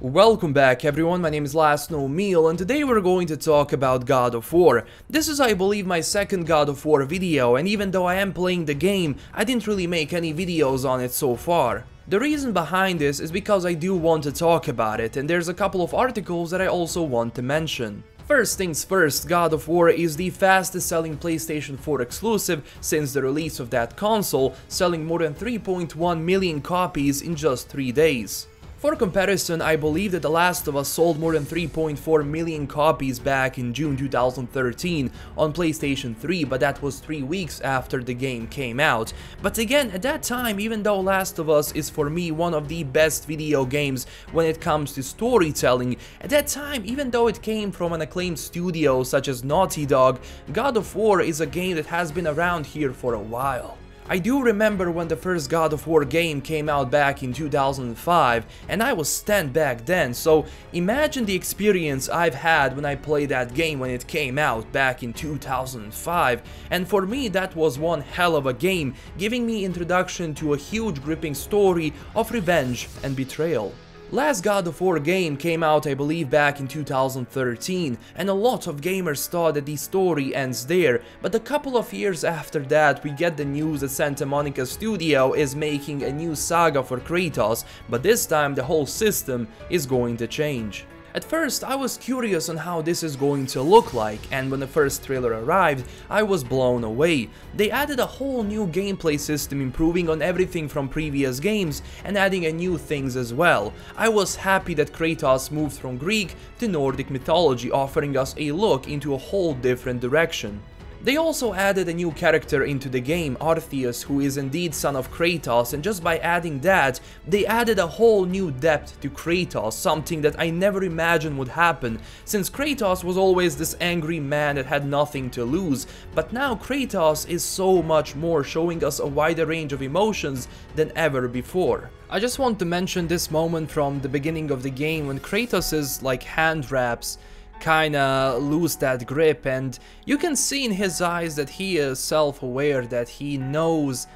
Welcome back everyone, my name is LastKnownMeal and today we're going to talk about God of War. This is, I believe, my second God of War video, and even though I am playing the game, I didn't really make any videos on it so far. The reason behind this is because I do want to talk about it, and there's a couple of articles that I also want to mention. First things first, God of War is the fastest selling PlayStation 4 exclusive since the release of that console, selling more than 3.1 million copies in just 3 days. For comparison, I believe that The Last of Us sold more than 3.4 million copies back in June 2013 on PlayStation 3, but that was 3 weeks after the game came out. But again, at that time, even though Last of Us is for me one of the best video games when it comes to storytelling, at that time, even though it came from an acclaimed studio such as Naughty Dog, God of War is a game that has been around here for a while. I do remember when the first God of War game came out back in 2005, and I was 10 back then, so imagine the experience I've had when I played that game when it came out back in 2005, and for me that was one hell of a game, giving me introduction to a huge gripping story of revenge and betrayal. Last God of War game came out, I believe, back in 2013, and a lot of gamers thought that the story ends there, but a couple of years after that we get the news that Santa Monica Studio is making a new saga for Kratos, but this time the whole system is going to change. At first, I was curious on how this is going to look like, and when the first trailer arrived, I was blown away. They added a whole new gameplay system, improving on everything from previous games and adding a new things as well. I was happy that Kratos moved from Greek to Nordic mythology, offering us a look into a whole different direction. They also added a new character into the game, Arceus, who is indeed son of Kratos, and just by adding that, they added a whole new depth to Kratos, something that I never imagined would happen, since Kratos was always this angry man that had nothing to lose, but now Kratos is so much more, showing us a wider range of emotions than ever before. I just want to mention this moment from the beginning of the game when Kratos' hand wraps kinda lose that grip, and you can see in his eyes that he is self-aware, that he knows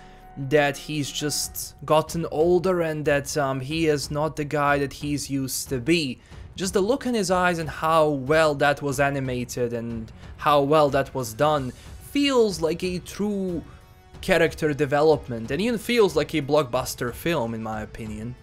that he's just gotten older and that he is not the guy that he's used to be. Just the look in his eyes and how well that was animated and how well that was done feels like a true character development, and even feels like a blockbuster film in my opinion.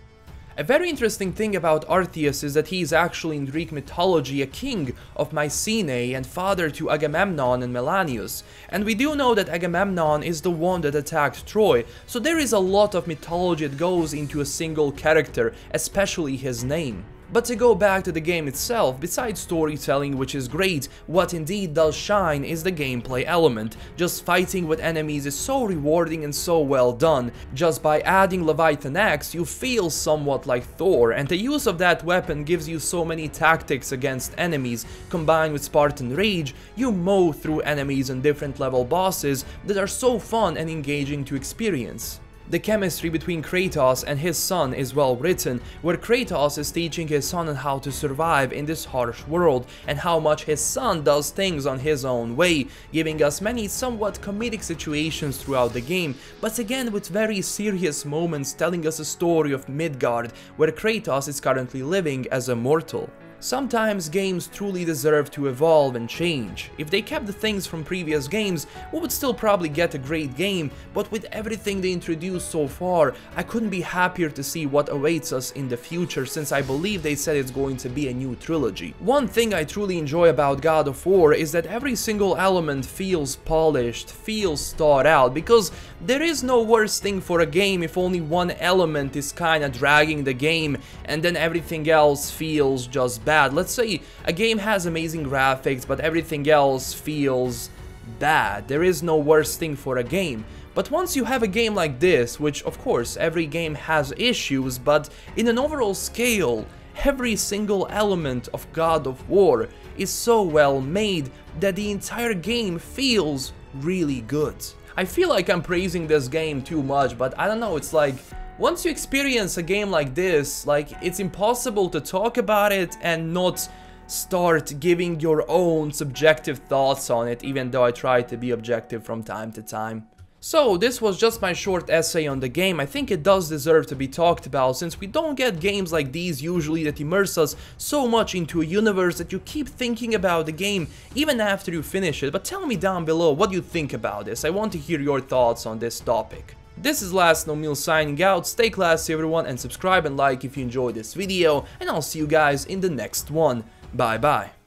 A very interesting thing about Arceus is that he is actually in Greek mythology a king of Mycenae and father to Agamemnon and Melanius, and we do know that Agamemnon is the one that attacked Troy, so there is a lot of mythology that goes into a single character, especially his name. But to go back to the game itself, besides storytelling, which is great, what indeed does shine is the gameplay element. Just fighting with enemies is so rewarding and so well done. Just by adding Leviathan Axe, you feel somewhat like Thor, and the use of that weapon gives you so many tactics against enemies. Combined with Spartan Rage, you mow through enemies and different level bosses that are so fun and engaging to experience. The chemistry between Kratos and his son is well written, where Kratos is teaching his son on how to survive in this harsh world, and how much his son does things on his own way, giving us many somewhat comedic situations throughout the game, but again with very serious moments telling us a story of Midgard, where Kratos is currently living as a mortal. Sometimes games truly deserve to evolve and change. If they kept the things from previous games, we would still probably get a great game, but with everything they introduced so far, I couldn't be happier to see what awaits us in the future, since I believe they said it's going to be a new trilogy. One thing I truly enjoy about God of War is that every single element feels polished, feels thought out, because there is no worse thing for a game if only one element is kinda dragging the game and then everything else feels just bad. Let's say a game has amazing graphics, but everything else feels bad. There is no worse thing for a game. But once you have a game like this, which of course every game has issues, but in an overall scale, every single element of God of War is so well made that the entire game feels really good. I feel like I'm praising this game too much, but I don't know, it's like, once you experience a game like this, it's impossible to talk about it and not start giving your own subjective thoughts on it, even though I try to be objective from time to time. So this was just my short essay on the game. I think it does deserve to be talked about, since we don't get games like these usually that immerse us so much into a universe that you keep thinking about the game even after you finish it. But tell me down below what you think about this. I want to hear your thoughts on this topic. This is LastKnownMeal signing out. Stay classy everyone, and subscribe and like if you enjoyed this video, and I'll see you guys in the next one. Bye bye.